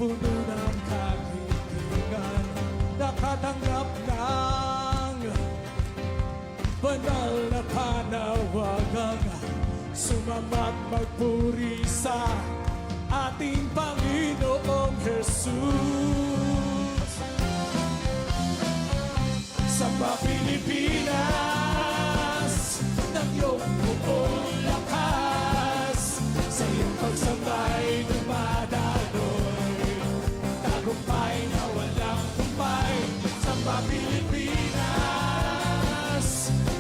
puno ng kahilingan, nakatanggap ng banal na panawagang sumamat magpuri sa ating Panginoong Jesus. Samba Pilipinas ng iyong buong lakas, sa iyong pagsambay dumadaloy, tagumpay na walang humpay. Samba Pilipinas,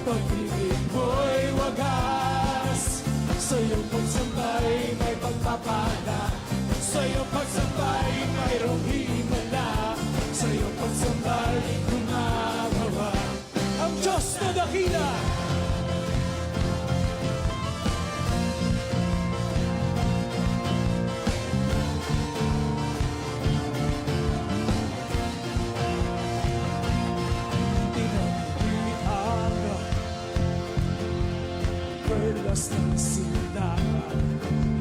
pag-ibig mo'y wagas, sa iyong pagsambay may pagpapala, sa iyong pagsambay mayroong himala, sa iyong pagsambay gumagawa ang Diyos na dakila. Perlas ng silangan,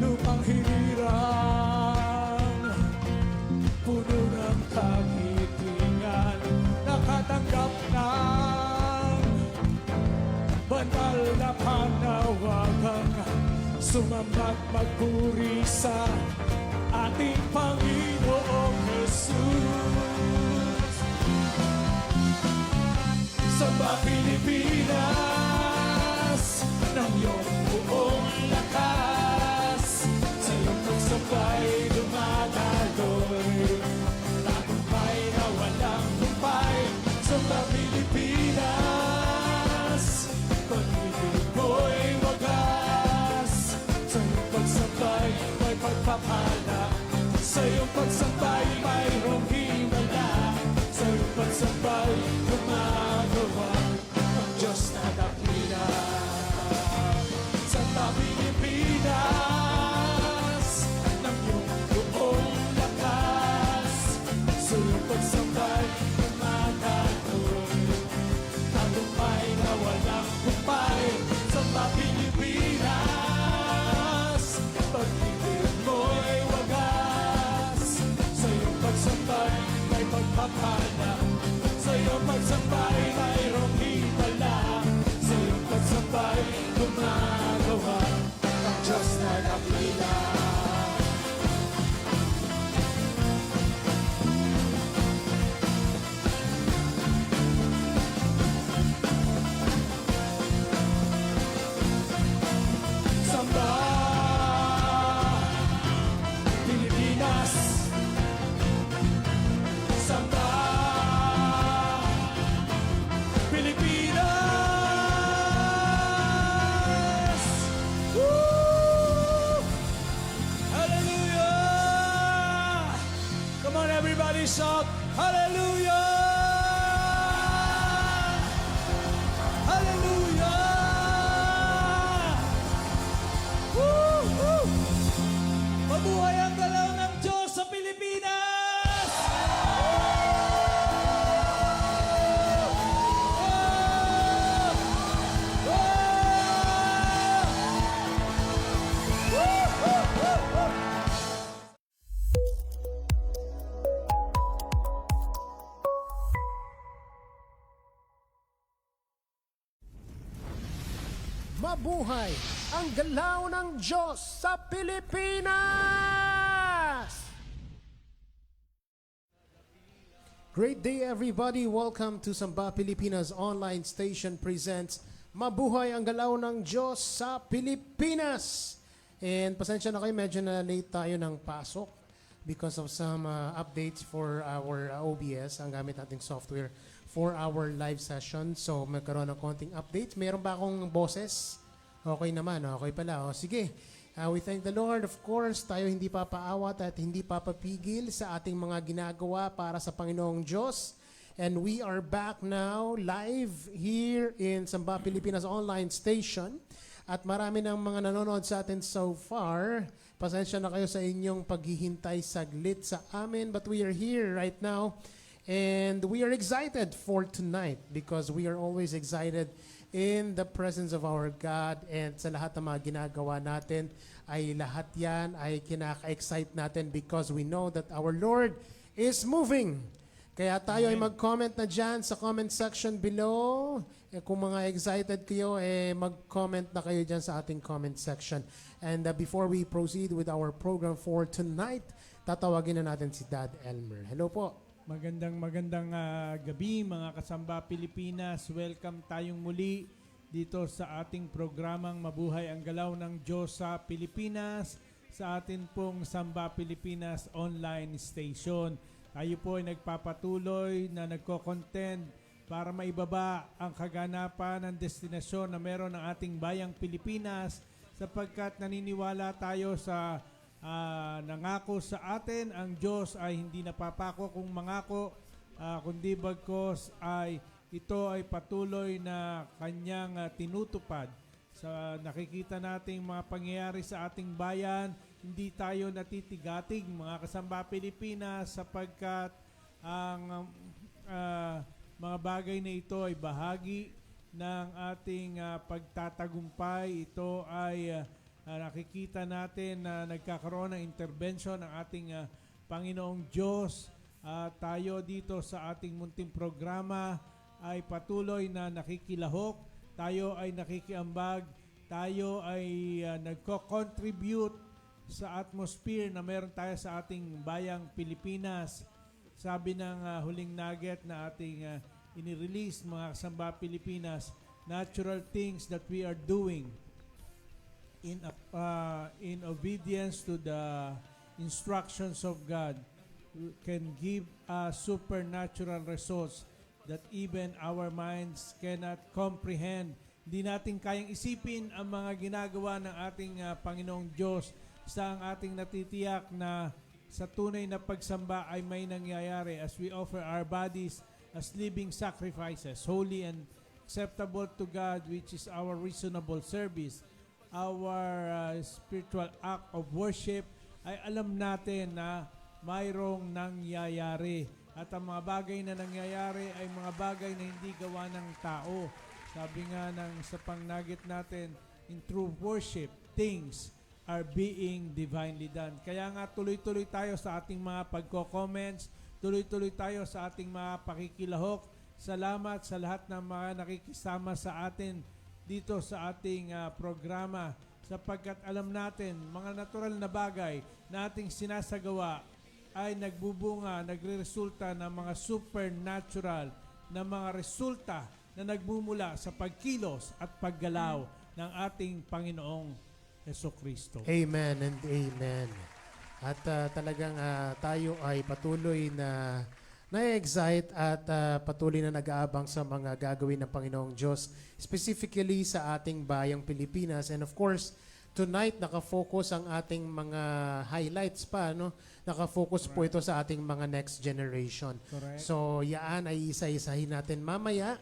lupang hinirang, puno ng kahilingan, nakatanggap ng banal na panawagang sumamat magpuri sa ating Panginoong Jesus. Samba Pilipinas ng iyong buong lakas, sa iyong pagsabay dumadaloy, tagumpay na walang humpay. Samba Pilipinas, pag-ibig mo'y wagas, sa iyong pagsabay may pagpapala, sa iyong pagsabay mayroong himala, sa iyong pagsabay gumagawa ang Diyos na dakila. Samba Pilipinas ng iyong buong lakas, sa iyong pagsambay dumadaloy, tagumpay na walang humpay. Samba Pilipinas, pag-ibig mo'y wagas, sa iyong pagsambay may pagpapala, sa iyong pagsambay mayroong himala, sa iyong pagsambay gumagawa ang Diyos na dakila. Samba Pilipinas, samba Pilipinas. Woo! Hallelujah! Come on, everybody, shout hallelujah! Hallelujah! Woo! Woo! Mabuhay ang galaw ng Diyos sa Pilipinas! Mabuhay ang galaw ng Diyos sa Pilipinas! Great day, everybody. Welcome to Samba Pilipinas Online Station presents Mabuhay ang galaw ng Diyos sa Pilipinas! And pasensya na kayo, medyo na late tayo ng pasok because of some updates for our OBS, ang gamit nating software for our live session. So magkaroon ng konting update. Meron ba akong boses? Okay naman, okay pala. O, sige, we thank the Lord. Of course, tayo hindi papaawat at hindi papapigil sa ating mga ginagawa para sa Panginoong Diyos. And we are back now live here in Samba Pilipinas Online Station. At marami ng mga nanonood sa atin so far. Pasensya na kayo sa inyong paghihintay saglit sa amin. But we are here right now. And we are excited for tonight because we are always excited in the presence of our God, and sa lahat ng mga ginagawa natin ay lahat yan ay kinaka-excite natin because we know that our Lord is moving. Kaya tayo ay mag-comment na dyan sa comment section below. Kung mga excited kayo, mag-comment na kayo dyan sa ating comment section. And before we proceed with our program for tonight, tatawagin na natin si Dad Elmer. Hello po. Magandang gabi mga kasamba Pilipinas. Welcome tayong muli dito sa ating programang Mabuhay ang Galaw ng Diyos sa Pilipinas, sa atin pong Samba Pilipinas online station. Tayo po ay nagpapatuloy na nagko-contend para maibaba ang kaganapan ng destinasyon na meron ng ating bayang Pilipinas, sapagkat naniniwala tayo sa nangako sa atin. Ang Diyos ay hindi napapako kung mangako, kundi bagkos ay ito ay patuloy na kanyang tinutupad. Sa nakikita nating mga pangyayari sa ating bayan, hindi tayo natitigatig mga kasamba Pilipinas, sapagkat ang mga bagay na ito ay bahagi ng ating pagtatagumpay. Ito ay nakikita natin na nagkakaroon ng intervention ng ating Panginoong Diyos. Tayo dito sa ating munting programa ay patuloy na nakikilahok, tayo ay nakikiambag, tayo ay nagko-contribute sa atmosphere na meron tayo sa ating bayang Pilipinas. Sabi ng huling nugget na ating inirelease mga kasamba Pilipinas, natural things that we are doing in obedience to the instructions of God can give supernatural results that even our minds cannot comprehend. Hindi natin kayang isipin ang mga ginagawa ng ating Panginoong Diyos. Sa ang ating natitiyak na sa tunay na pagsamba ay may nangyayari as we offer our bodies as living sacrifices, holy and acceptable to God, which is our reasonable service. Our spiritual act of worship, ay alam natin na mayroong nangyayari. At ang mga bagay na nangyayari ay mga bagay na hindi gawa ng tao. Sabi nga sa pangnagit natin, in true worship, things are being divinely done. Kaya nga tuloy-tuloy tayo sa ating mga pagko-comments, tuloy-tuloy tayo sa ating mga pakikilahok. Salamat sa lahat ng mga nakikisama sa atin dito sa ating programa, sapagkat alam natin mga natural na bagay na ating sinasagawa ay nagbubunga, nagre-resulta ng mga supernatural na mga resulta na nagmumula sa pagkilos at paggalaw ng ating Panginoong Jesucristo. Amen and amen. At talagang tayo ay patuloy na na-excite at patuloy na nag-aabang sa mga gagawin ng Panginoong Diyos, specifically sa ating bayang Pilipinas. And of course, tonight nakafocus ang ating mga highlights pa, no? Nakafocus po ito sa ating mga next generation. Correct. So, yaan ay isa-isahin natin mamaya.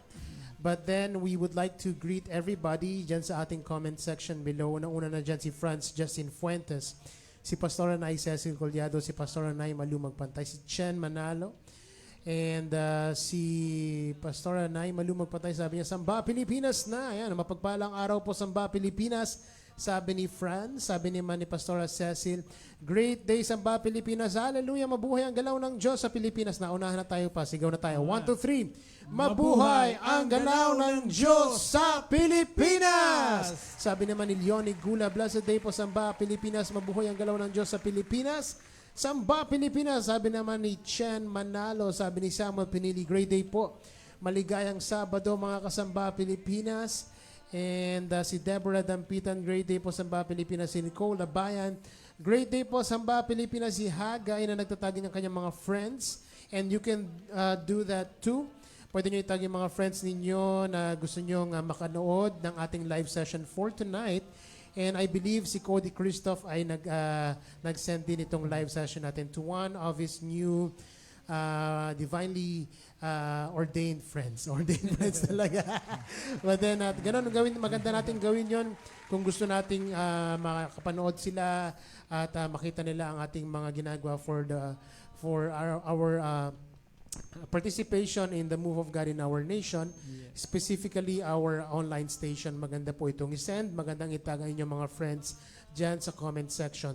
But then, we would like to greet everybody dyan sa ating comment section below. Una na dyan si Franz Justin Fuentes, si Pastora Nay Cecil Collado, si Pastora Nay Malu Magpantay, si Chen Manalo, and si Pastora Nay Malu Magpantay, sabi niya, Samba Pilipinas na. Ayan, mapagpalang araw po Samba Pilipinas. Sabi ni Franz, sabi naman ni Pastora Cecil, great day Samba Pilipinas. Hallelujah, mabuhay ang galaw ng Diyos sa Pilipinas. Naunahan na tayo pa, sigaw na tayo. 1, 2, 3. Mabuhay ang galaw ng Diyos sa Pilipinas! Sabi naman ni Leonie Gula, blessed day po Samba Pilipinas. Mabuhay ang galaw ng Diyos sa Pilipinas. Samba Pilipinas, sabi naman ni Chen Manalo, sabi ni Samuel Pinili, great day po. Maligayang Sabado mga kasamba Pilipinas. And si Deborah Dampitan, great day po Samba Pilipinas. Si Nicole Labayan, great day po Samba Pilipinas. Si Hagay na nagtatagi ng kanyang mga friends. And you can do that too. Pwede nyo itag yung mga friends ninyo na gusto nyo makanood ng ating live session for tonight. And I believe si Cody Christoph ay nag-send din itong live session natin to one of his new divinely ordained friends. Ordained friends talaga. But then, ganun gawin, maganda natin gawin yon kung gusto nating makapanood sila at makita nila ang ating mga ginagawa for our participation in the move of God in our nation, specifically our online station. Maganda po itong isend. Magandang itag ang inyong mga friends dyan sa comment section.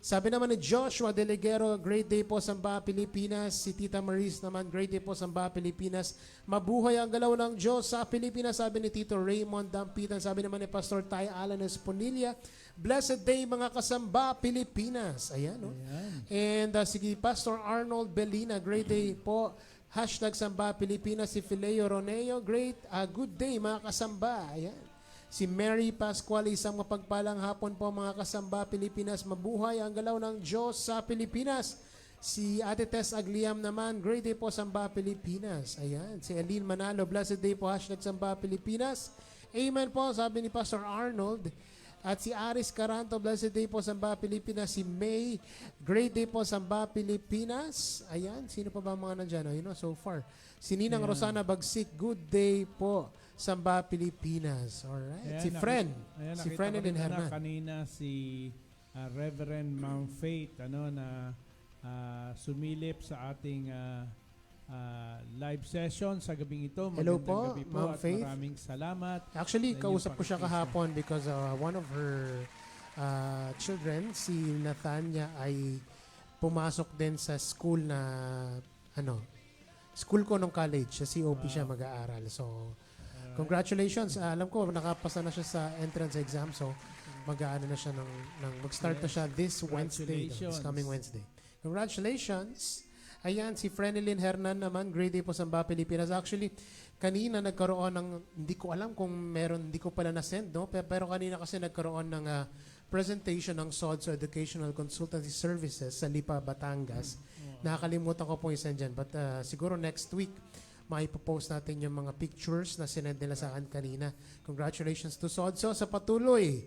Sabi naman ni Joshua Delegero, great day po Samba, Pilipinas. Si Tita Maris naman, great day po Samba, Pilipinas. Mabuhay ang galaw ng Diyos sa Pilipinas. Sabi ni Tito Raymond Dampitan. Sabi naman ni Pastor Tay Alan Esponilla, blessed day mga kasamba, Pilipinas. Ayan, no? And sige, Pastor Arnold Belina, great day po. Hashtag Samba Pilipinas. Si Fileo Roneo, great, good day mga kasamba. Ayan. Si Mary Pascual, isang mapagpalang hapon po mga kasamba Pilipinas. Mabuhay ang galaw ng Diyos sa Pilipinas. Si Ate Tess Agliam naman, great day po Samba Pilipinas. Ayan. Si Aline Manalo, blessed day po, hashtag Samba Pilipinas. Amen po, sabi ni Pastor Arnold. At si Aris Caranto, blessed day po Samba Pilipinas. Si May, great day po Samba Pilipinas. Ayan, sino pa ba mga nandyan? You know, so far. Si Ninang Rosana Bagsik, good day po Samba Pilipinas. Alright. Si Fren. Si Frenelyn Hernan. Kanina si Reverend Mount Faith na sumilip sa ating live session sa gabing ito. Hello Magandang po, gabi po Ma'am at Faith. maraming salamat. Actually, sa kausap inyong ko siya kahapon because one of her children, si Nathania, ay pumasok din sa school na school ko nung college. Sa COP siya mag-aaral. So, congratulations. Alam ko, nakapasa na siya sa entrance exam. So, mag-aano na siya mag-start na siya this Wednesday. This coming Wednesday. Congratulations. Ayan, si Frenelyn Hernan naman, great day po Samba Pilipinas. Actually, kanina nagkaroon ng, hindi ko alam kung meron, hindi ko pala na-send, no? Pero kanina kasi nagkaroon ng presentation ng SODS, Educational Consultancy Services sa Lipa, Batangas. Nakakalimutan ko po i-send dyan. But siguro next week, maipopost natin yung mga pictures na sinend nila sa akin kanina. Congratulations to SODSO sa patuloy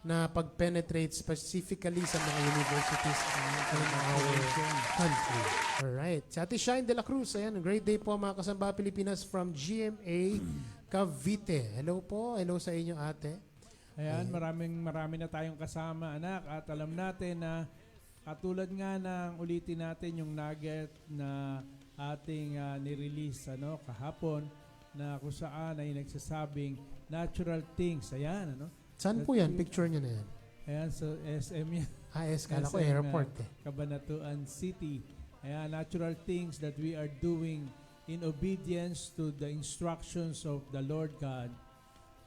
na pag-penetrate specifically sa mga universities in our country. Alright. Si Ate Shine de la Cruz, ayan, great day po mga kasamba Pilipinas from GMA Cavite. Hello po. Hello sa inyo, ate. Ayan, marami na tayong kasama, anak. At alam natin na katulad nga ng ulitin natin yung nugget na ating nirelease kahapon na kung saan ay nagsasabing natural things. Ayan, Saan po yan? Picture niyo na yan. Ayan, so SM yan. Kala ko airport Cabanatuan City. Ayan, natural things that we are doing in obedience to the instructions of the Lord God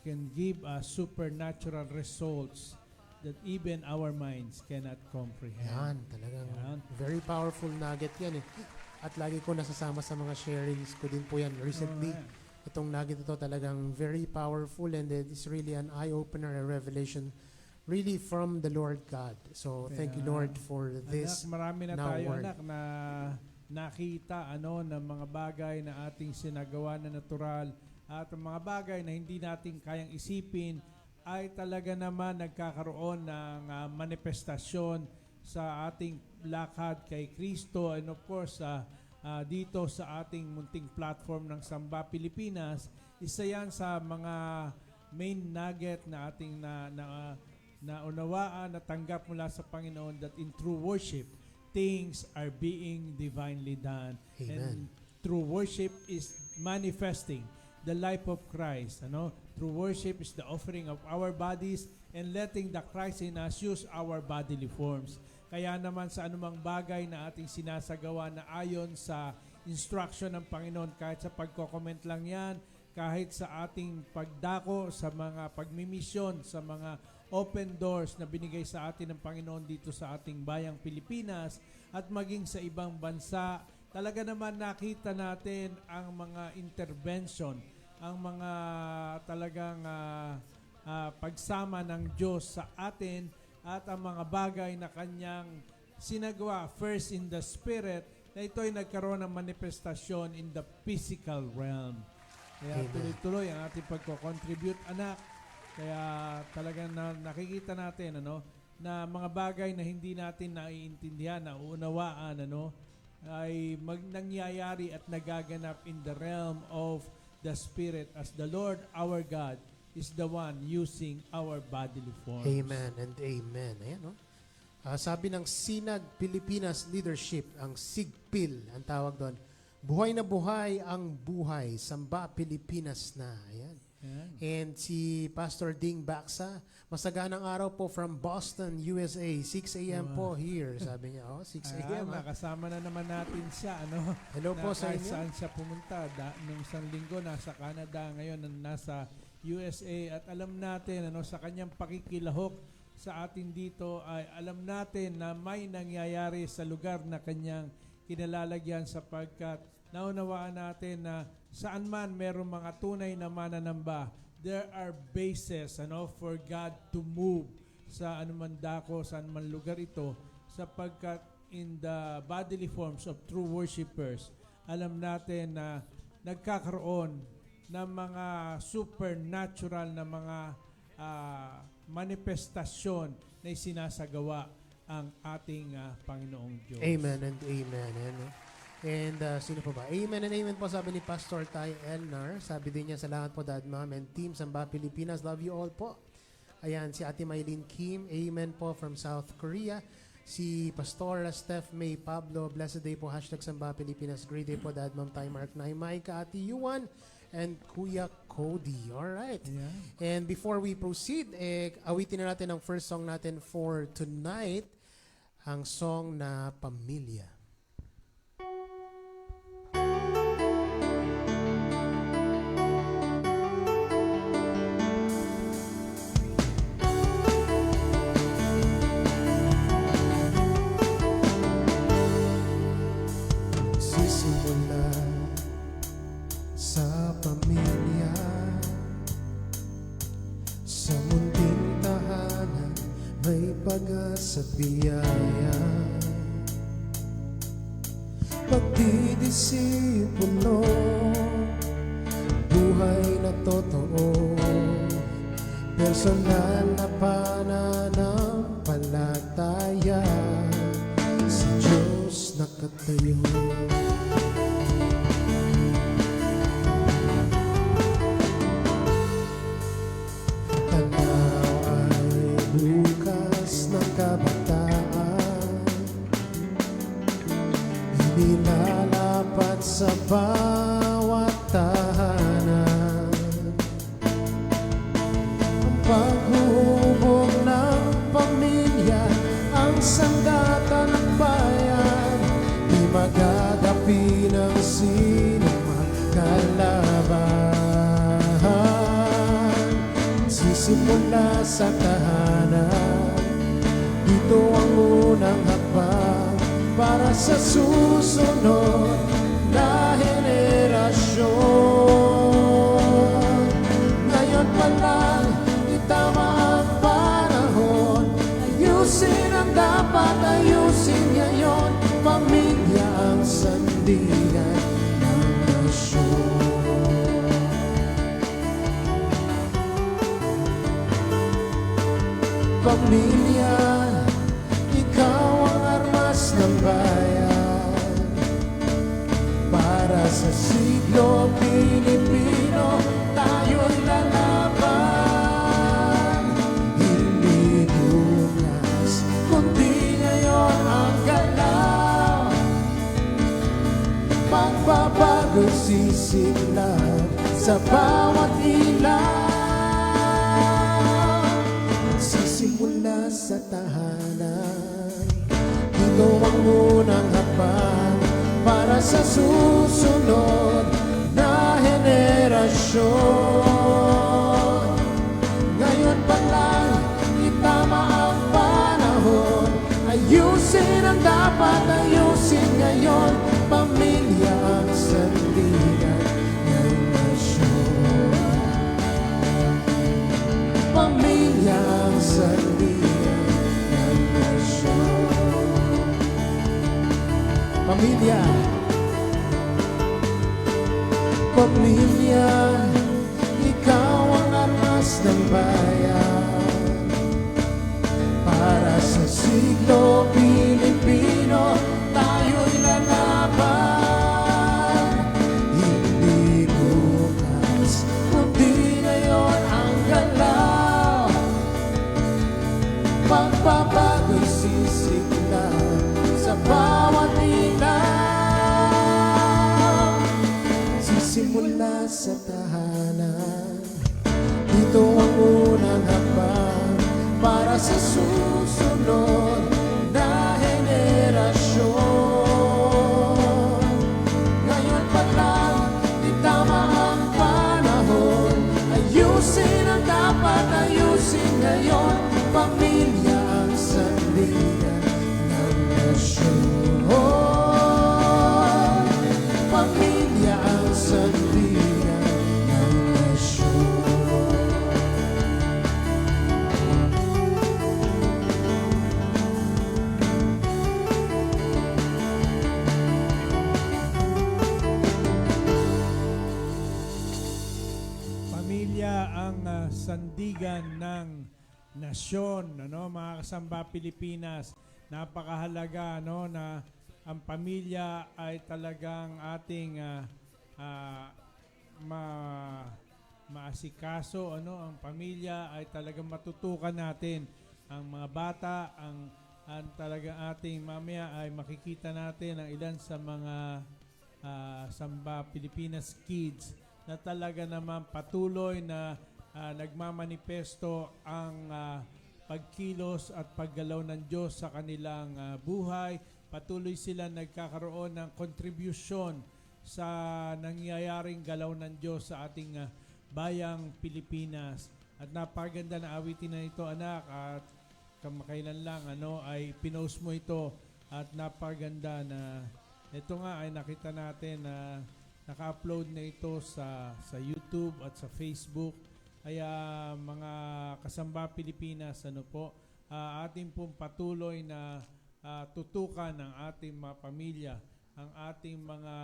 can give us supernatural results that even our minds cannot comprehend. Yan, talagang very powerful nugget yan eh. At lagi ko nasasama sa mga sharings ko din po yan recently. Itong nugget ito talagang very powerful and it's really an eye-opener, a revelation really from the Lord God. So thank you Lord for this. Anak, marami na now tayo word. Anak na nakita ng mga bagay na ating sinagawa na natural at ang mga bagay na hindi natin kayang isipin ay talaga naman nagkakaroon ng manifestasyon sa ating lakad kay Kristo and of course dito sa ating munting platform ng Samba Pilipinas. Isa yan sa mga main nugget na ating naunawaan, natanggap mula sa Panginoon that in true worship, things are being divinely done. Amen. And true worship is manifesting the life of Christ. True worship is the offering of our bodies and letting the Christ in us use our bodily forms. Kaya naman sa anumang bagay na ating sinasagawa na ayon sa instruction ng Panginoon, kahit sa pagko-comment lang yan, kahit sa ating pagdako, sa mga pagmimisyon, sa mga open doors na binigay sa atin ng Panginoon dito sa ating bayang Pilipinas at maging sa ibang bansa, talaga naman nakita natin ang mga intervention, ang mga talagang pagsama ng Diyos sa atin at ang mga bagay na kanyang sinagawa first in the spirit na ito ay nagkaroon ng manifestasyon in the physical realm. Kaya tuloy-tuloy ang ating pagko-contribute, anak. Kaya talagang nakikita natin na mga bagay na hindi natin naiintindihan, nauunawaan, ay nangyayari at nagaganap in the realm of the Spirit as the Lord our God is the one using our bodily forms. Amen and amen. Ayan, sabi ng Sinag Pilipinas Leadership, ang SIGPIL, ang tawag doon, Buhay na buhay ang buhay. Samba Pilipinas na. Ayan. Yan. And si Pastor Ding Baksa, masaganang araw po from Boston, USA. 6 a.m. po here. Sabi niya, 6 a.m. Nakasama na naman natin siya. Ano? Hello po sa Kahit inyo. saan siya pumunta. Nung isang linggo, nasa Canada. Ngayon, nasa USA. At alam natin, sa kanyang pakikilahok sa atin dito, ay alam natin na may nangyayari sa lugar na kanyang kinalalagyan sapagkat naunawaan natin na saan man merong mga tunay na mananamba, there are bases for God to move sa anuman dako, sa anuman lugar ito, sapagkat in the bodily forms of true worshipers, alam natin na nagkakaroon ng mga supernatural na mga manifestasyon na isinasagawa ang ating Panginoong Diyos. Amen and amen. And sino po ba? Amen and amen po, sabi ni Pastor Ty Elnar. Sabi din niya, salamat po Dad, Mom, and Team Samba Pilipinas. Love you all po. Ayan, si Ate Maylene Kim. Amen po from South Korea. Si Pastor Steph May Pablo. Blessed day po. Hashtag Samba Pilipinas. Great day po Dad, Mom, Ty, Mark, Naimay, ka Ate Yuan, and Kuya Cody. Alright. Yeah. And before we proceed, awitin na natin ang first song natin for tonight. Ang song na Pamilya. Sisimula sa pamilya, sa munting tahanan may pag-asa, biyaya, pagdidisipulo, buhay na totoo, personal na pananampalataya, si Diyos nakatayo. Bukas ng kabataan, inilalapat sa bawat tahanan, ang paghubog ng pamilya, ang sandata ng bayan, di magagapi ng sino mang kalaban. Sisimula sa tahanan, ito ang unang hakbang para sa susunod na henerasyon. Ngayon pa lang, itama ang panahon, ayusin ang dapat ayusin ngayon. Pamilya ang sandigan ng nasyon. Pamilya, ikaw ang armas ng bayan. Para sa siglo Pilipino, tayo'y lalaban. Hindi bukas, kundi ngayon ang galaw. Pagbabago sisimula sa bawat ilaw. Simula sa tahanan, ito ang unang hakbang para sa susunod na henerasyon. Ngayon pa lang, itama ang panahon, ayusin ang dapat ayusin ngayon. Pamilya ang sandigan ng nasyon. Pamilya ang sandigan ng nasyon. Pamilya, pamilya, ikaw ang armas ng bayan. Para sa siglo Pilipino, tayo'y lalaban. Hindi bukas, kundi ngayon ang galaw. Pagbabago'y sisigla sa bawat ilaw. sa tahanan. Ito ang unang hakbang para sa susunod na henerasyon. Ngayon pa lang, di tama ang panahon. Ayusin ang dapat ayusin ngayon. Pamilya ang sandigan ng nasyon. Pamilya ang sandigan ng nasyon. Pamilya ang sandigan ng nasyon, ano, mga kasamba Pilipinas. Napakahalaga, no, na ang pamilya ay talagang ating maasikaso, ano, ang pamilya ay talagang matutukan natin. Ang mga bata, ang talagang ating mamaya ay makikita natin ang ilan sa mga Samba Pilipinas kids na talaga naman patuloy na nagmamanifesto ang pagkilos at paggalaw ng Diyos sa kanilang buhay. Patuloy sila nagkakaroon ng kontribusyon sa nangyayaring galaw ng Diyos sa ating bayang Pilipinas. At napaganda na awitin na ito, anak, at kamakailan lang ay pinost mo ito at napaganda na ito nga ay nakita natin na naka-upload na ito sa YouTube at sa Facebook. Kaya mga kasamba Pilipinas, ating pong patuloy na tutukan ang ating mga pamilya, ang ating mga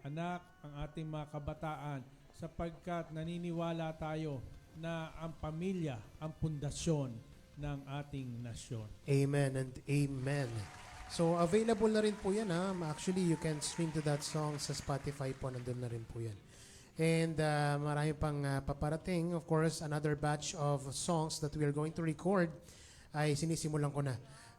anak, ang ating mga kabataan, sapagkat naniniwala tayo na ang pamilya ang pundasyon ng ating nasyon. Amen and amen. So, available na rin po yan, ha? Actually, you can stream to that song sa Spotify po. Nandun na rin po yan. And marami pang paparating. Of course, another batch of songs that we are going to record ay sinisimulan ko na.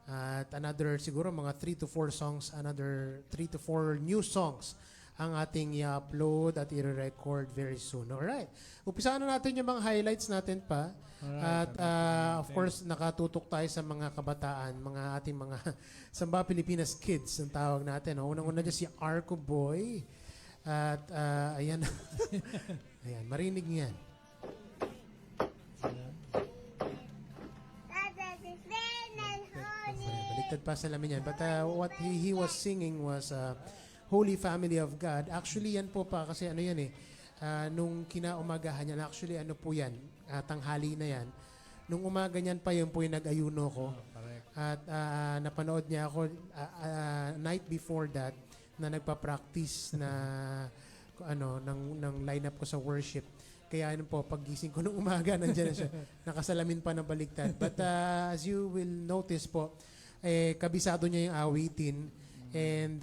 At another, siguro, mga 3 to 4 songs, another 3 to 4 new songs ang ating i-upload at i-record very soon. Alright. Umpisahan na natin yung mga highlights natin pa. Alright, At of course, nakatutok tayo sa mga kabataan, mga ating mga Samba Pilipinas kids ang tawag natin. Unang-una dyan si Arco Boy. At ayan. Ayan, marinig niyan. Baliktad pa sa lamin yan. But what he was singing was Holy Family of God. Actually, yan po pa kasi ano yan nung kinaumagahan yan, actually ano po yan, tanghali na yan. Nung umaga niyan pa yun po yung nag-ayuno ko. At napanood niya ako night before that na nagpa-practice na ng lineup ko sa worship. Kaya ano po, paggising ko nung umaga, nandiyan na siya. Nakasalamin pa ng baliktad. But as you will notice po, kabisado niya yung awitin. And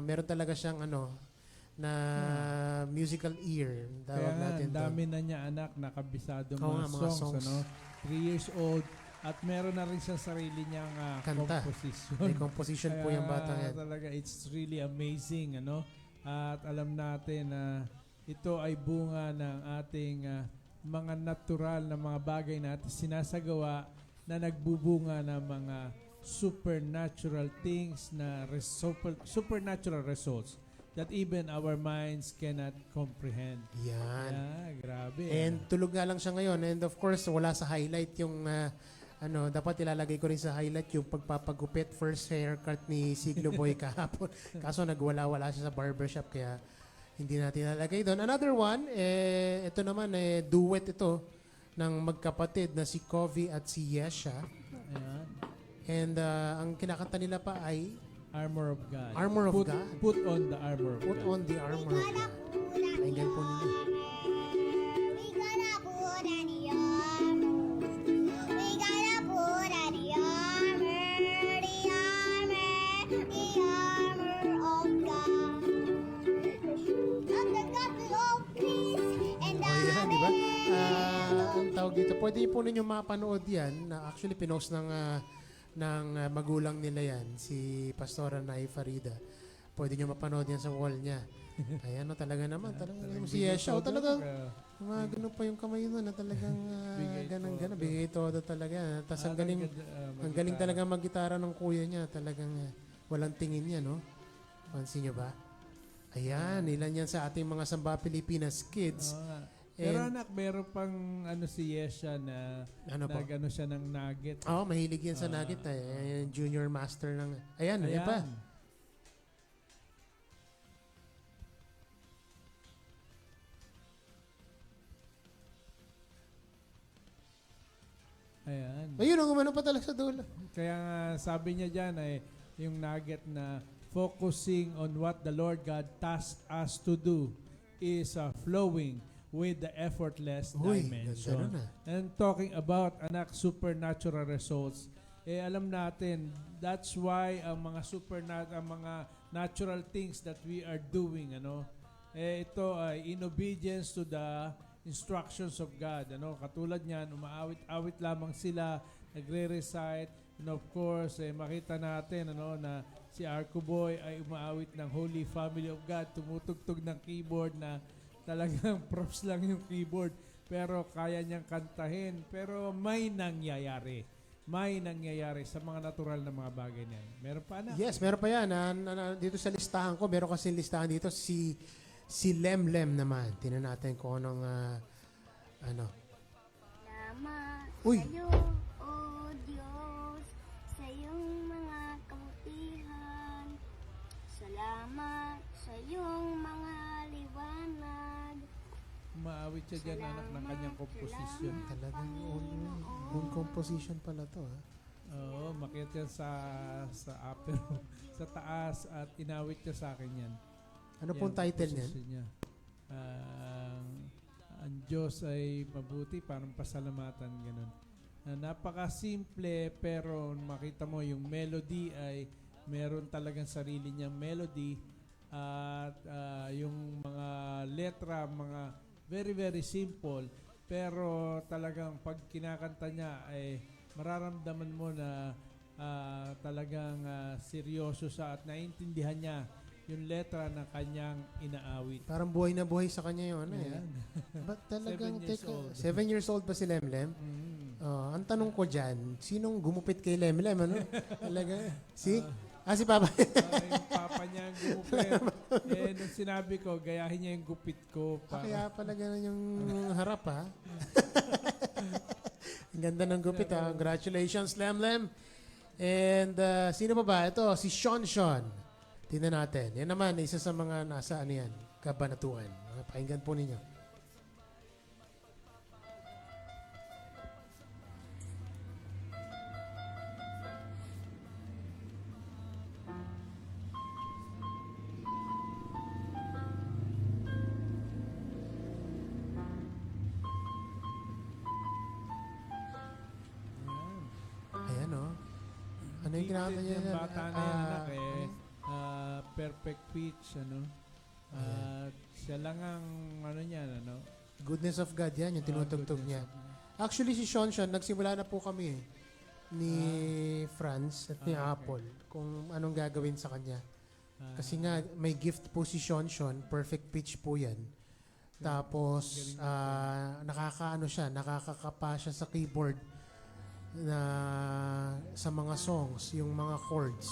meron talaga siyang na musical ear. Tawag natin Kaya dami na niya anak na kabisado mga songs. 3 years old. At meron na rin siya sarili niyang Kanta. composition. May composition po yung bata yan. Talaga, it's really amazing, At alam natin na ito ay bunga ng ating mga natural na mga bagay na ating sinasagawa na nagbubunga ng mga supernatural things na supernatural results that even our minds cannot comprehend. Yan. Yeah, grabe. And tulog nga lang siya ngayon. And of course, wala sa highlight yung dapat ilalagay ko rin sa highlight yung pagpapagupit, first haircut ni Siglo Boy kahapon. Kaso nagwala-wala siya sa barbershop kaya hindi natin ilalagay doon. Another one, ito naman, duet ito ng magkapatid na si Covey at si Yesha. Ayan. And ang kinakanta nila pa ay Armor of God. Armor of God. Put on the armor of Put God. on the armor of God. Pakinggan po ninyo. We gotta put on the armor. We gotta put on the armor, the armor of God. The shoes of the gospel of peace and the Yan, di ba? Ang tawag dito, pwede po ninyo mapanood yan. Actually, pinost ng magulang nila yan, si Pastora Nay Farida. Pwede nyo mapanood yan sa wall niya. Ayan, no, talaga naman. Talagang si bigay Yesha, todo, talagang uh, ganun pa yung kamay nun na talagang Bigay ganang-gana. todo. Bigay todo talaga. Tapos ang galing, ang galing talaga mag-gitara ng kuya niya. Talagang walang tingin niya, no? Pansin niyo ba? Ayan, ilan yan sa ating mga Samba Pilipinas kids. Oo nga. Pero And- anak, meron pang si Yesha na Ano po? nag-ano siya ng nugget. Oo, mahilig yan sa nugget. Ayan, junior master ng... Ayan, ayan pa. Ayan. Ayun, ang umano pa talaga sa dulo. Kaya nga sabi niya dyan ay yung nugget na focusing on what the Lord God tasked us to do is flowing with the effortless Uy, dimension. ganda nun, And talking about anak supernatural results, alam natin that's why ang mga ang mga natural things that we are doing, ito ay in obedience to the instructions of God, katulad niyan, umaawit-awit lamang sila, nagre-recite, and of course, makita natin, na si Arco Boy ay umaawit ng Holy Family of God, tumutugtog ng keyboard na talagang props lang yung keyboard, pero kaya niyang kantahin, pero may nangyayari sa mga natural na mga bagay niyan. Meron pa, anak? Yes, meron pa yan. Dito sa listahan ko, meron kasi listahan dito si Lemlem naman. Tingnan natin kung anong ano. Salamat Uy. sa'yo, O Diyos, sa iyong mga kabutihan. Salamat sa iyong mga liwanag. Umaawit siya dyan, anak, ng kanyang komposisyon. Talagang own composition pala to. Ha? Oo, makita yan sa upper, sa taas, at inawit niya sa akin yan. Ano pong title niyan? posisyon niya. Ang Diyos ay mabuti, parang pasalamatan, ganun. Napaka-simple, pero makita mo yung melody ay meron talagang sarili niyang melody, at yung mga letra, mga very very simple, pero talagang pag kinakanta niya ay mararamdaman mo na talagang seryoso siya at naiintindihan niya yung letra na kanyang inaawit. Parang buhay na buhay sa kanya yung ano Ayan. Ba't talagang, 7 years old. 7 years old ba si Lemlem? Mm. Ang tanong ko dyan, sinong gumupit kay Lemlem? Ano? Talaga? Si Papa. Yung papa niya ang gumupit. Nung sinabi ko, gayahin niya yung gupit ko. Kaya pala ganun yung harap, ha? Ang ganda ng gupit, ha? Congratulations, Lemlem. And sino pa ba? Ito, si Sean. Tingnan natin. Yan naman, isa sa mga nasa ano yan, kabanatuan. Pakinggan po ninyo. Ayan, oh. Ano yung kinakanta niya? Yung bata na yan, anak, perfect pitch, siya lang ang, niyan, Goodness of God yan, yung tinutugtog niya. Actually, si Sean, nagsimula na po kami ni Franz at ni Apple kung anong gagawin sa kanya. Kasi nga, may gift po si Sean, perfect pitch po yan. Tapos, nakakakapa siya sa keyboard na sa mga songs, yung mga chords.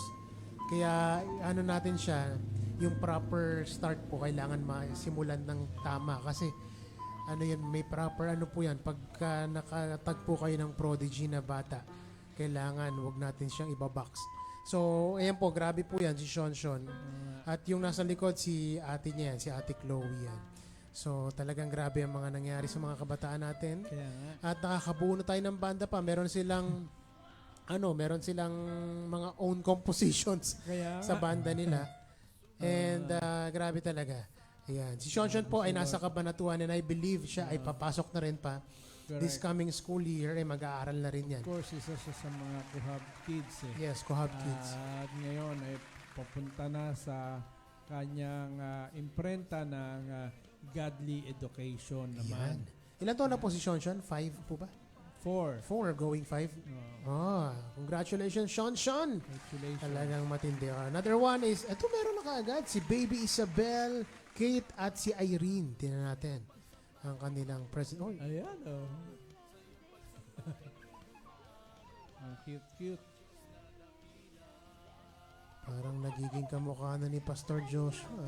Kaya, natin siya, yung proper start po, kailangan masimulan ng tama. Kasi, may proper, po yan, pagka nakatagpo kayo ng prodigy na bata, kailangan, wag natin siyang ibabox. So, ayan po, grabe po yan, si Sean. At yung nasa likod, si ate niya yan, si ate Chloe yan. So, talagang grabe ang mga nangyari sa mga kabataan natin. Kaya nga. At nakakabuo na tayo ng banda pa. Meron silang mga own compositions Kaya sa banda nila. And grabe talaga. Ayan. Si Sean po ay nasa Kabanatuan and I believe siya ay papasok na rin pa. This coming school year ay mag-aaral na rin yan. Of course, isa siya sa mga Kuhab Kids. Yes, Kuhab Kids. At ngayon ay papunta na sa kanyang imprenta ng godly education naman. Yan. Ilan taon na po si Sean? 5 po ba? 4. 4 going 5. Congratulations, Sean. Congratulations. Talagang matindi. Another one is, ito meron na kaagad, si Baby Isabel, Kate, at si Irene. Tingnan natin ang kanilang president. Oh, Ayan, oh. Ang cute. parang nagiging kamukha na ni Pastor Joshua.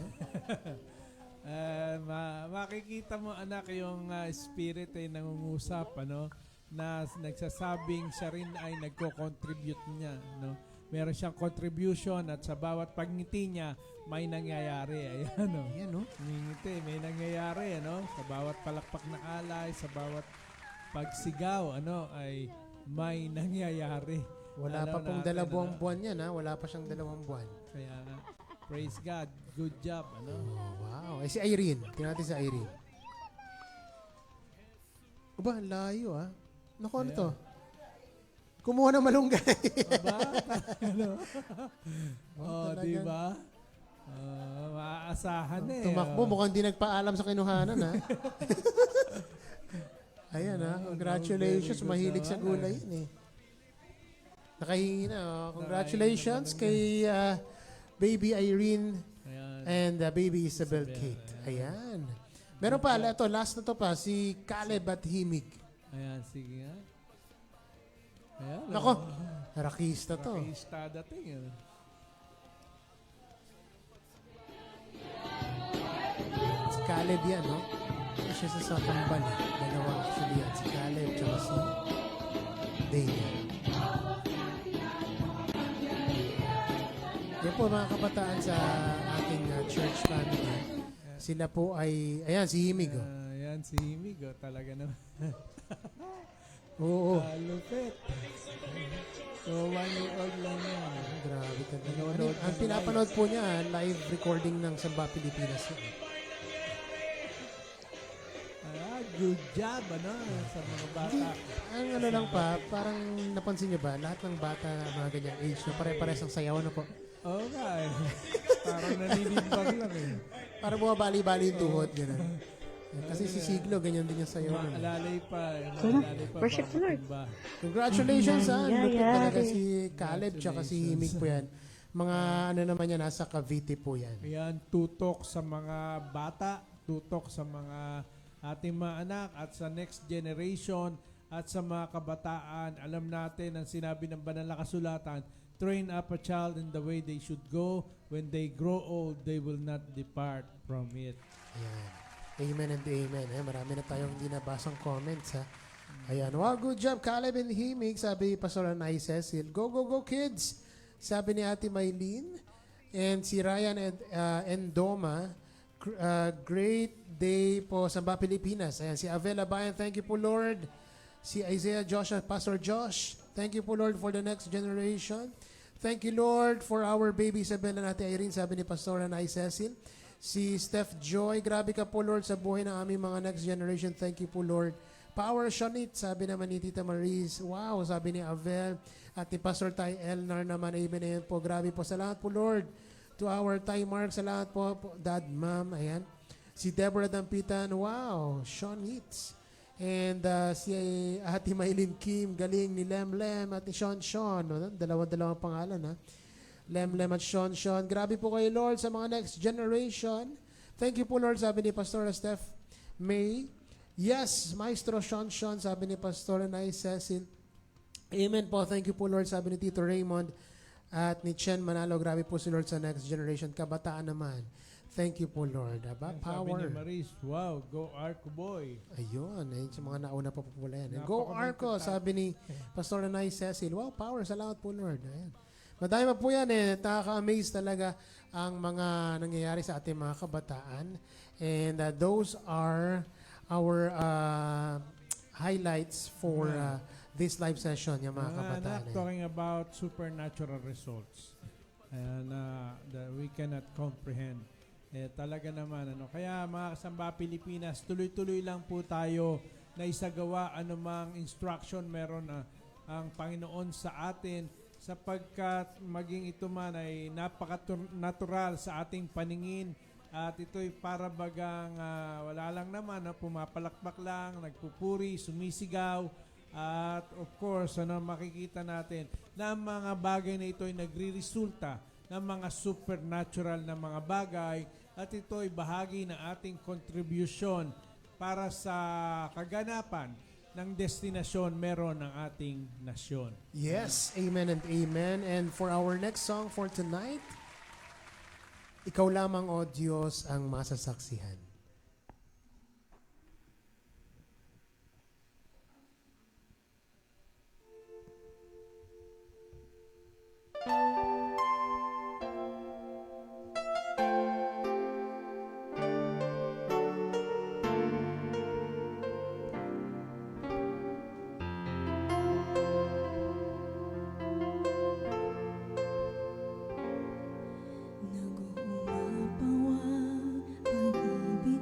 Makikita mo, anak, yung spirit ay nangungusap, ano, na nagsasabing siya rin ay nagko-contribute niya, no? Meron siyang contribution at sa bawat pagngiti niya may nangyayari. Ayan, no? Ayan, no? Ngingiti, may nangyayari, ano? Sa bawat palakpak na alay, sa bawat pagsigaw, ano, ay may nangyayari. Wala Alam pa pong natin, 2 buwan yan, ha? Wala pa siyang 2 buwan. Kaya nga, praise God, good job, ano? Oh, wow. Si Irene. Tingnan natin si Irene. Aba, ang layo, ha? Naku, ano Ayan. to? Kumuha ng malunggay. Aba, ano? Talagang Di ba? Maaasahan eh. Tumakbo, mukhang di nagpaalam sa kinuhanan, ha? Ayan, ha? Congratulations. very good Mahilig sa naman, gulay yun, eh. Nakahingi na, oh. Congratulations kay Baby Irene Ayan. and Baby Isabel Kate. Ayan. Meron pa, ito, last na to pa, si Caleb at Himig. Ayan, sige nga. Ayan. Nako, rakista to. Rakista dating. Si Caleb yan, no? Siya sa kambal. Dalawa actually yan. Si Caleb tsaka si David. Yan po mga kabataan sa ating church family. Sila po ay, ayan, si Himig. Oh. Ayan, si Himig. Oh, talaga naman. Oo. Lupit. So, 1-year-old lang yan. Grabe talaga. Nanonood Ang ng pinapanood po niya, live recording ng Samba Pilipinas. Good job, ano, sa mga bata. Ang ano lang pa, parang napansin niyo ba, lahat ng bata, mga ganyang age, na pare-pares ang sayaw na po. Oo nga eh. Parang naninimbang lang eh. Parang bumabali-bali yung tuhod, gano'n. Kasi si Siglo, ganyan din yung sayaw. nun. Maalalay pa. Maalalay pa. Worship the Lord. Ba? Congratulations, ha? Yeah, Lupit yeah. talaga si Caleb tsaka si Himig po yan. Mga ano naman yan, nasa Cavite po yan. Ayan, tutok sa mga bata, tutok sa mga ating mga anak at sa next generation at sa mga kabataan. Alam natin ang sinabi ng banal na kasulatan, train up a child in the way they should go. When they grow old, they will not depart from it. Ayan. Amen and amen. Marami na tayong hindi nabasang comments, ha? Ayan. Wow, good job, Caleb and Himig. Sabi ni Pastor Anay Cecil, go, go, go, kids! Sabi ni Ate Maylene. And si Ryan and Endoma, great day po sa Samba Pilipinas. Ayan, si Avela Bayan, thank you po, Lord. Si Isaiah Josh at Pastor Josh, thank you po, Lord, for the next generation. Thank you, Lord, for our baby Isabel and Ate Irene, sabi ni Pastor Anay Cecil. Si Steph Joy, grabe ka po, Lord, sa buhay ng aming mga next generation. Thank you po, Lord. Power Shonit, sabi naman ni Tita Maris. Wow, sabi ni Avel. At ni Pastor Tay Elnar naman, amen, amen po. Grabe po. Salamat po, Lord. To our Tay Mark, salamat po, Dad, Ma'am. Ayan. Si Deborah Dampitan, wow, Shonit. And si Ate Maylin Kim, galing ni Lem at ni Sean. No? Dalawang pangalan, ha? Lem at Sean. Grabe po kayo, Lord, sa mga next generation. Thank you po, Lord, sabi ni Pastor Steph May. Yes, Maestro Sean, sabi ni Pastor Anay Cecil. Amen po. Thank you po, Lord, sabi ni Tito Raymond at ni Chen Manalo. Grabe po si Lord sa next generation. Kabataan naman. Thank you po, Lord. Aba, Sabi power. ni Maris, wow, go Arco Boy. Ayun, ayun sa mga nauna pa po pula yan. Go Napakabait Arco, kita. sabi ni Pastor Anay Cecil. Wow, power. Salamat po, Lord. Ayan. Madami pa po yan eh. Nakaka-amaze talaga ang mga nangyayari sa ating mga kabataan. And those are our highlights for this live session, yung mga kabataan. Anak, talking about supernatural results. And that we cannot comprehend. Talaga naman, ano. Kaya mga kasamba Pilipinas, tuloy-tuloy lang po tayo na isagawa anumang instruction meron ang Panginoon sa atin sapagkat maging ito man ay napaka-natural sa ating paningin at ito'y para bagang wala lang naman, pumapalakpak lang, nagpupuri, sumisigaw, At of course, makikita natin na ang mga bagay na ito ay nagre-resulta ng mga supernatural na mga bagay at ito ay bahagi ng ating contribution para sa kaganapan ng destinasyon meron ng ating nasyon. Yes, amen and amen. And for our next song for tonight, Ikaw lamang, O Diyos, ang masasaksihan. Nag-uumapaw ang pag-ibig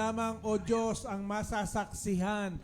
lamang, O Diyos, ang masasaksihan.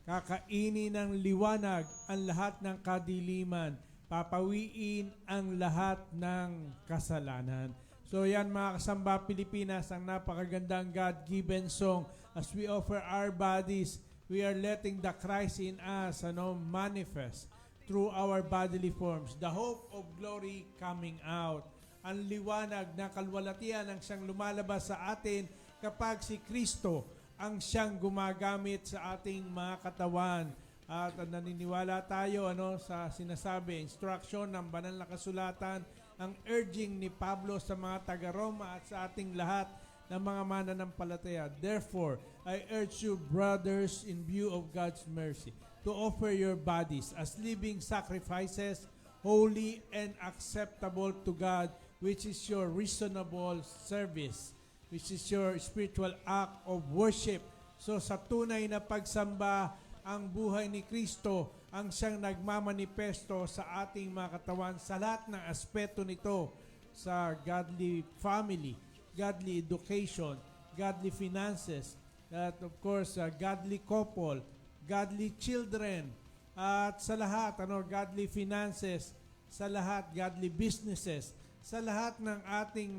Kakainin ng liwanag ang lahat ng kadiliman. Papawiin ang lahat ng kasalanan. So yan mga kasamba Pilipinas, ang napakagandang God-given song. As we offer our bodies, we are letting the Christ in us manifest through our bodily forms. The hope of glory coming out. Ang liwanag na kalwalatian ang siyang lumalabas sa atin kapag si Kristo ang siyang gumagamit sa ating mga katawan. At naniniwala tayo sa sinasabi, instruction ng banal na kasulatan, ang urging ni Pablo sa mga taga-Roma at sa ating lahat ng mga mananampalataya. Therefore, I urge you, brothers, in view of God's mercy, to offer your bodies as living sacrifices, holy and acceptable to God, which is your reasonable service, which is your spiritual act of worship. So sa tunay na pagsamba, ang buhay ni Kristo ang siyang nagmamanifesto sa ating mga katawan sa lahat ng aspeto nito, sa godly family, godly education, godly finances, at of course, godly couple, godly children, at sa lahat, godly finances, sa lahat, godly businesses, sa lahat ng ating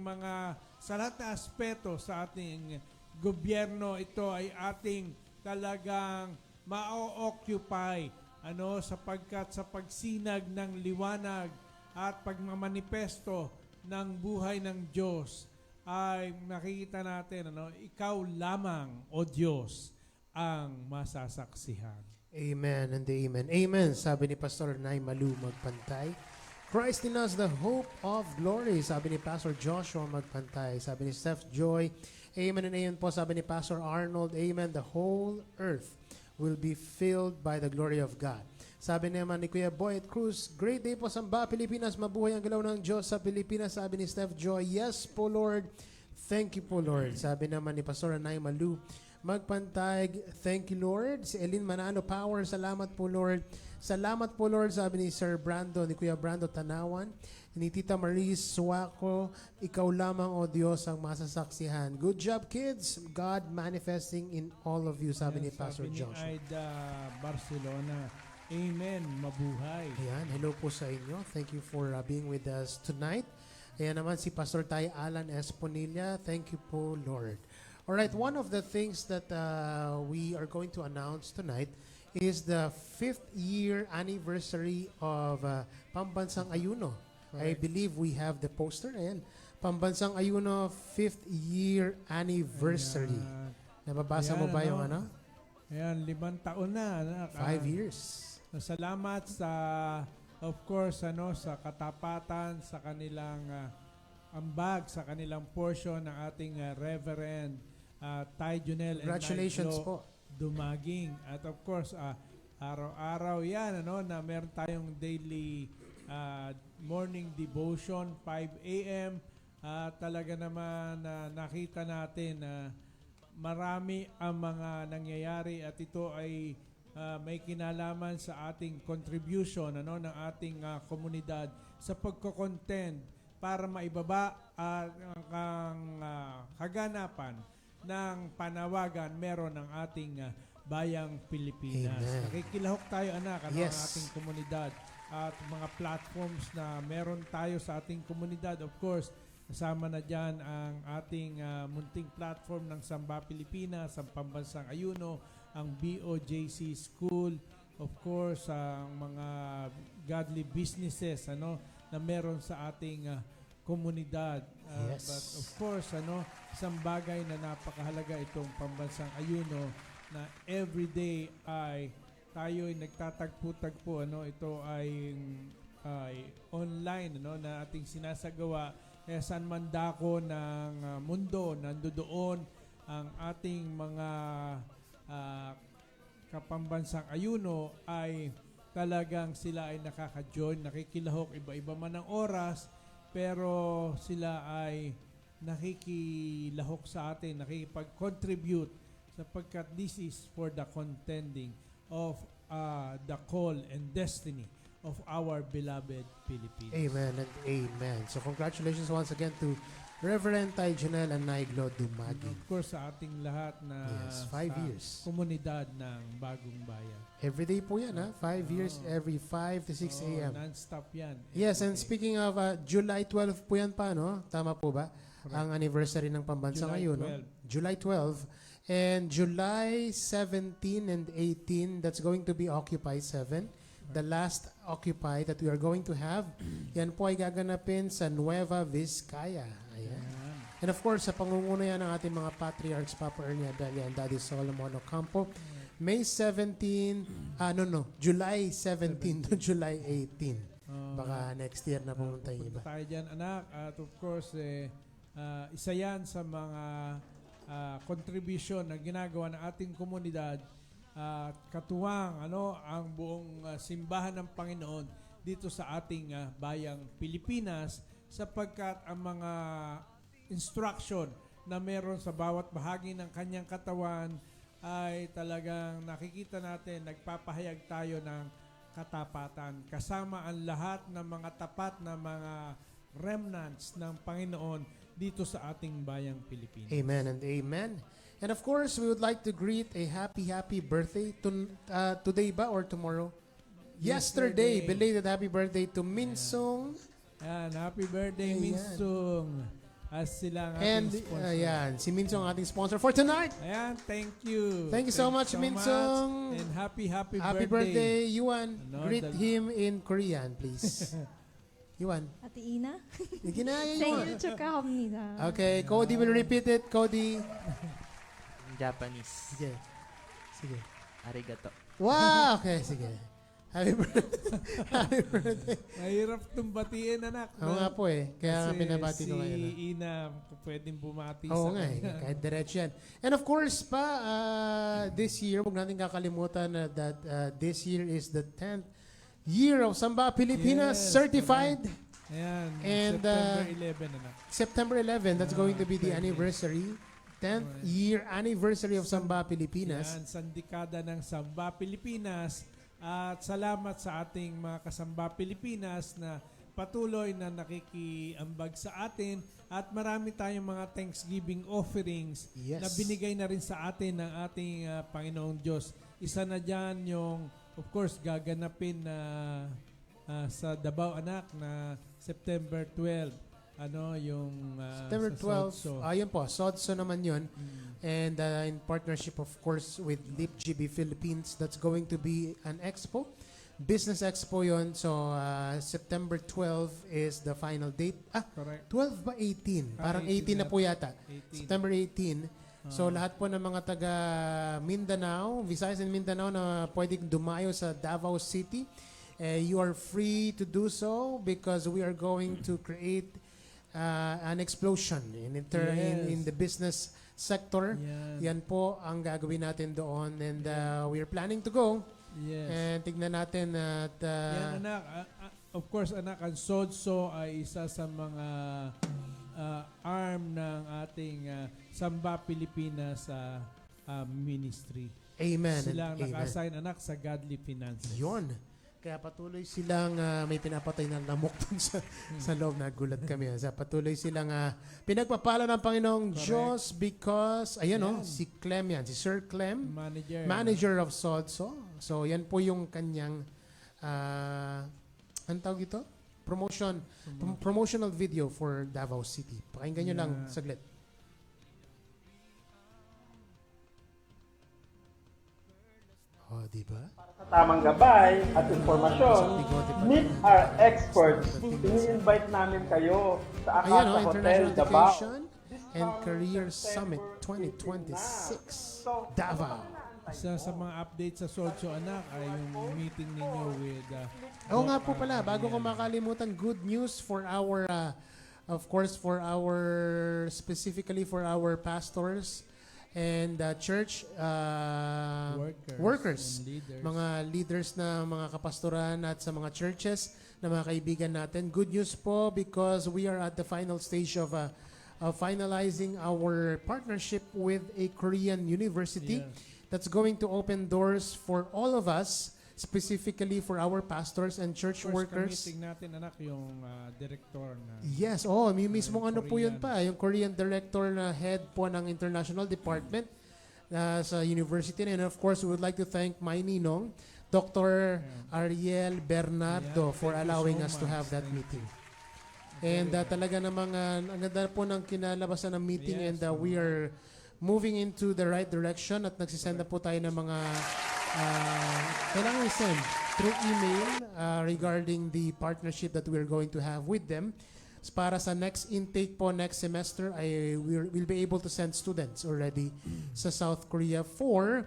sa lahat na aspeto sa ating gobyerno, ito ay ating talagang ma-occupy sapagkat sa pagsinag ng liwanag at pagmamanifesto ng buhay ng Diyos ay nakikita natin ikaw lamang, O Diyos, ang masasaksihan. Amen and amen. Amen. Sabi ni Pastor Nay Malu Magpantay. Christ in us, the hope of glory. Sabi ni Pastor Joshua Magpantay. Sabi ni Steph Joy. Amen and amen po. Sabi ni Pastor Arnold. Amen. The whole earth will be filled by the glory of God. Sabi naman ni Kuya Boy at Cruz, great day po Samba Pilipinas, mabuhay ang galaw ng Diyos sa Pilipinas. Sabi ni Steph Joy, yes po Lord, thank you po Lord. Sabi naman ni Pastor Anay Malu Magpantay, thank you Lord. Si Elin Manano Power, salamat po Lord. Salamat po Lord, sabi ni Sir Brando, ni Kuya Brando Tanawan, ni Tita Marie Suwaco, ikaw lamang O Diyos ang masasaksihan. Good job kids, God manifesting in all of you, sabi ni Pastor Joshua. Sabi ni Aida Barcelona, amen, mabuhay. Ayan, hello po sa inyo. Thank you for being with us tonight. Ayan naman si Pastor Tay Alan Esponilla, thank you po Lord. Alright, one of the things that we are going to announce tonight is the 5th year anniversary of Pambansang Ayuno. I believe we have the poster. Ayan, Pambansang Ayuno 5th year anniversary. Nababasa mo ba yung Ayan, 5 taon na. 5 years. Salamat sa, of course, sa katapatan, sa kanilang ambag, sa kanilang portion ng ating Reverend Ty Junel. Congratulations po. Dumaging. At of course, araw-araw yan, na meron tayong daily morning devotion, 5 a.m. Talaga naman nakita natin na marami ang mga nangyayari at ito ay may kinalaman sa ating contribution ng ating komunidad sa pagko-contend para maibaba ang kaganapan ng panawagan meron ng ating bayang Pilipinas. Amen. Nakikilahok tayo anak ang Yes. ating komunidad at mga platforms na meron tayo sa ating komunidad. Of course, kasama na dyan ang ating munting platform ng Samba Pilipinas, ang Pambansang Ayuno, ang BOJC School, of course, ang mga godly businesses na meron sa ating komunidad. Yes. But of course, isang bagay na napakahalaga itong Pambansang Ayuno na everyday ay tayo ay nagtatagpo-tagpo. Ito ay online na ating sinasagawa. Kaya saan man dako ng mundo, nandoon ang ating mga kapambansang ayuno ay talagang sila ay nakaka-join, nakikilahok, iba-iba man ang oras, pero sila ay nakikilahok sa atin, nakikipag-contribute sapagkat this is for the contending of the call and destiny of our beloved Philippines. Amen and amen. So congratulations once again to Reverend Tay Janelle and Naiglo Dumagi. Of course, sa ating lahat na Yes, 5 sa years. komunidad ng Bagong Bayan. Every day po yan, ha? 5 years, every 5 to 6 a.m. Non-stop yan. Yes, and Everyday. speaking of July 12 po yan pa, no? Tama po ba? Correct. Ang anniversary ng pambansa July ngayon, no? July 12. And July 17 and 18, that's going to be Occupy 7. The last Occupy that we are going to have, yan po ay gaganapin sa Nueva Vizcaya. Ayan. Ayan. And of course, sa pangunguna yan ng ating mga patriarchs, Papa Ernie Abella and Daddy Solomon Ocampo, May 17, July 17 to July 18. Baka next year na pumunta yung iba. Punta tayo dyan, anak. At of course, isa yan sa mga contribution na ginagawa ng ating komunidad at katuwang ang buong simbahan ng Panginoon dito sa ating bayang Pilipinas sapagkat ang mga instruction na meron sa bawat bahagi ng kanyang katawan ay talagang nakikita natin, nagpapahayag tayo ng katapatan kasama ang lahat ng mga tapat na mga remnants ng Panginoon dito sa ating bayang Pilipinas. Amen and amen. And of course, we would like to greet a happy birthday to today ba or tomorrow? Yesterday, belated happy birthday to Minsong. Ayan, happy birthday, Ayan. Minsung. As sila ang And ating sponsor. si Minsong ang ating sponsor for tonight. Ayan, thank you. Thank you so much, Minsung. And happy Happy birthday. birthday, Yuan. Greet the- him in Korean, please. Yuan. 아티 이나? Ginaya 생일 Yuan. 축하합니다. Okay, Cody will repeat it. Cody. Japanese. Sige. Sige. Arigato. Wow! Okay, sige. Happy birthday. Happy birthday. Mahirap itong batiin, anak. Oo nga po eh. Kaya Kasi pinabati ko si ngayon. Ina, pwedeng bumati Oo sa nga eh. kanya. Kahit diretso yan. And of course this year, huwag natin kakalimutan na that this year is the 10th year of Samba Pilipinas Yes, certified. Ayan, And, September 11, anak. September 11, that's going to be the 10th. anniversary. 10th year anniversary of Samba Pilipinas. Yan, sandikada ng Samba Pilipinas. At salamat sa ating mga kasamba Pilipinas na patuloy na nakikiambag sa atin at marami tayong mga Thanksgiving offerings Yes. na binigay na rin sa atin ng ating Panginoong Diyos. Isa na dyan yung, of course, gaganapin na sa Davao, anak, na September 12. Yung September sa 12, Sotso. ayun po, Sodso naman yun. And in partnership, of course, with LIPGB Philippines, that's going to be an expo. Business expo yun. So, September 12 is the final date. Correct. 12 ba 18? Parang 18 18 na po yata. 18. September 18. So, lahat po ng mga taga Mindanao, Visayas and Mindanao na pwedeng dumayo sa Davao City, you are free to do so because we are going to create an explosion in the business sector. Yan. Yan po ang gagawin natin doon and we are planning to go Yes. and tignan natin at Yan, anak. Of course, anak, ang SODSO ay isa sa mga arm ng ating Samba Pilipinas ministry. amen Sila ang and amen. naka-assign, anak, sa Godly Finances. Yun. Kaya patuloy silang may pinapatay ng lamok dun sa loob. Nagulat kami. Sa patuloy silang pinagpapala ng Panginoong Correct. Diyos because, ayan Yan. si Clem yan, si Sir Clem, Manager. of SODSO. So, yan po yung kanyang, anong tawag ito? Promotional video for Davao City. Pakinggan nyo lang Yeah. saglit. Oh, di ba? Sa tamang gabay at informasyon, Bigote pa. meet our experts. Ini-invite namin kayo sa Ayan, Akasa Hotel International Davao. Education and Career Summit 2026. Davao. Isa sa mga updates sa SODSO, anak, ay yung meeting ninyo with Oo nga po pala, bago ko makalimutan, good news for our, of course, specifically for our pastors and church workers, and leaders. mga leaders na mga kapastoran at sa mga churches na mga kaibigan natin. Good news po because we are at the final stage of finalizing our partnership with a Korean university Yes. that's going to open doors for all of us specifically for our pastors and church First workers. ka-meeting natin, anak, yung director na... Yes, yung mismong Yung ano po yun Korean. pa, yung Korean director na head po ng International Department sa university. And of course, we would like to thank my ninong, Dr. Ariel Bernardo, Yeah, for thank you allowing so us to much. have that Thank meeting. And Very good. talaga namang ang ganda po ng kinalabasan ng meeting, Yes, and we are moving into the right direction at nagsisend na po tayo ng mga kailangan i-send through email regarding the partnership that we're going to have with them. Para sa next intake po next semester, we'll be able to send students already sa South Korea for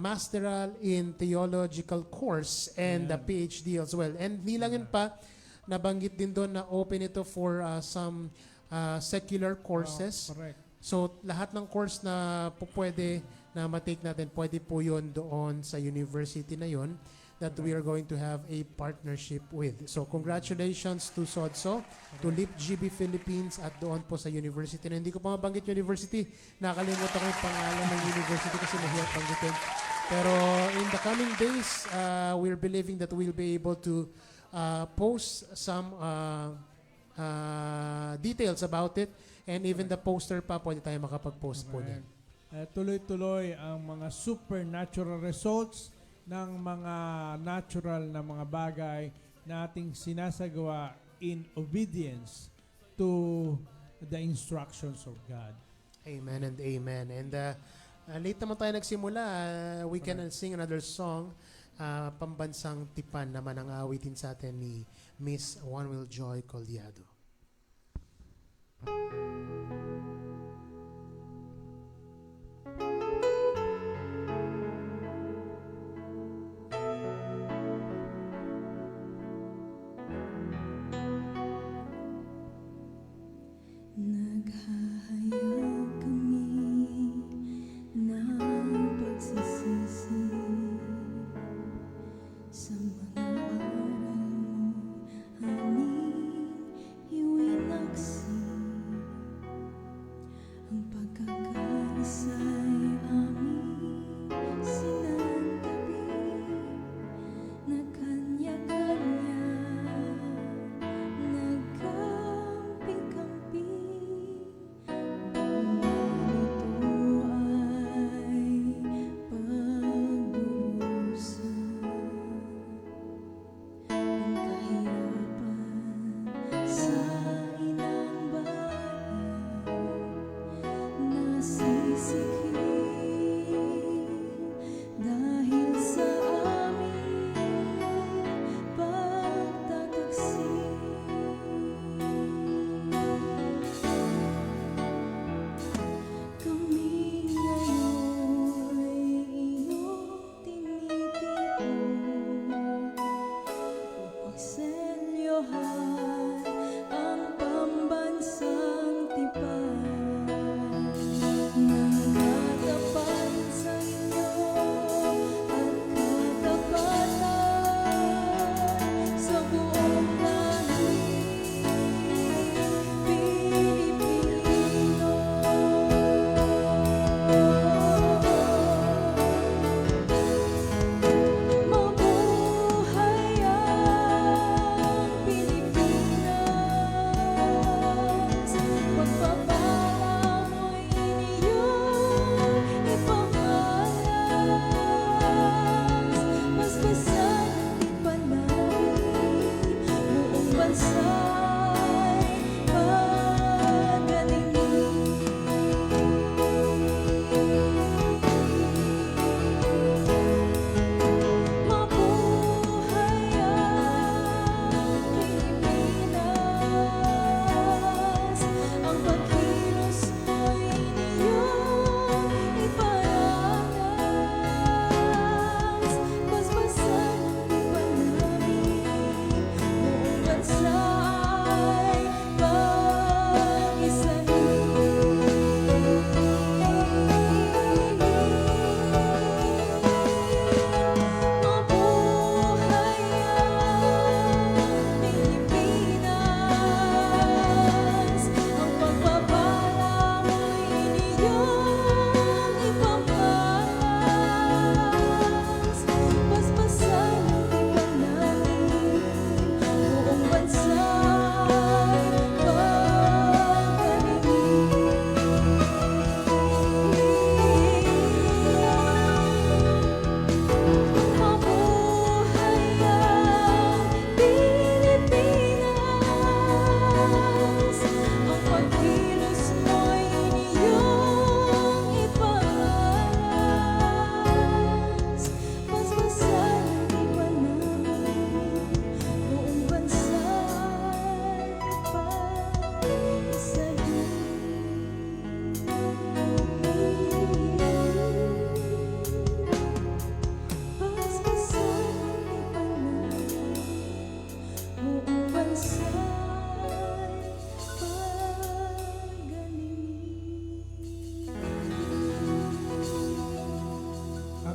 masteral in theological course and the Ayan. PhD as well. And di lang yun pa, nabanggit din doon na open ito for some secular courses. Correct. So, lahat ng course na pwede na matake natin, pwede po yun doon sa university na yun that we are going to have a partnership with. So, congratulations to SODSO, to LIP GB Philippines at doon po sa university. Na hindi ko pa mabanggit university, nakalimutan ko yung pangalan ng university kasi mahirap banggitin. Pero in the coming days, we're believing that we'll be able to post some details about it, and even the poster pa, pwede tayo makapag-post po niyan. Tuloy-tuloy ang mga supernatural results ng mga natural na mga bagay na ating sinasagawa in obedience to the instructions of God. Amen and amen. And late naman tayo nagsimula. We can sing another song. Pambansang Tipan naman ang awitin sa atin ni Miss One Will Joy Collado. Naghahayag kami ng pagsisisi sa mga aral mo, aming iwinaksi.